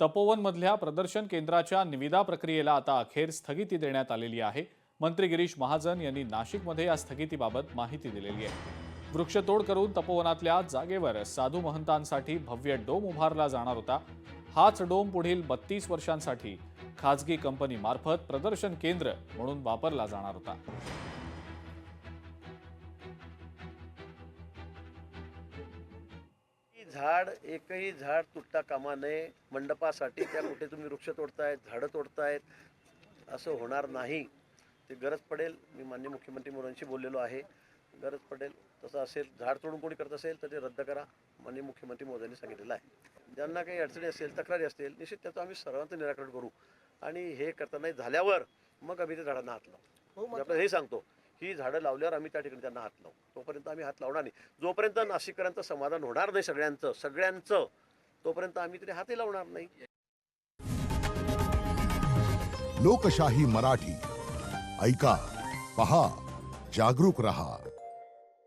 तपोवनमधल्या प्रदर्शन केंद्राच्या निविदा प्रक्रियेला आता अखेर स्थगिती देण्यात आलेली आहे। मंत्री गिरीश महाजन यांनी नाशिकमध्ये या स्थगितीबाबत माहिती दिलेली आहे। वृक्षतोड करून तपोवनातल्या जागेवर साधू महंतांसाठी भव्य डोम उभारला जाणार होता। हाच डोम पुढील 32 वर्षांसाठी खासगी कंपनीमार्फत प्रदर्शन केंद्र म्हणून वापरला जाणार होता। झाड एकही झाड तुटता कामा नये। मंडपासाठी त्या कुठे तुम्ही वृक्ष तोडतायत, झाडं तोडतायत, असं होणार नाही। ते गरज पडेल, मी माननीय मुख्यमंत्री मोदींशी बोललेलो आहे, गरज पडेल तसं असेल, झाड तोडून कोणी करत असेल तर ते रद्द करा, माननीय मुख्यमंत्री मोदींनी सांगितलेलं आहे। ज्यांना काही अडचणी असेल, तक्रारी असतील, निश्चित त्याचं आम्ही सर्वांचं निराकरण करू आणि हे करताना झाल्यावर मग आम्ही ते झाडांना हात लावू। आपल्याला हे सांगतो, ही झाडं लावल्यावर आम्ही त्या ठिकाणी त्यांना हात लावू, तोपर्यंत आम्ही हात लावणार नाही। जोपर्यंत नाशिककरांचं समाधान होणार नाही सगळ्यांचं तोपर्यंत आम्ही तरी हातही लावणार नाही। लोकशाही मराठी ऐका, पहा, जागरूक रहा।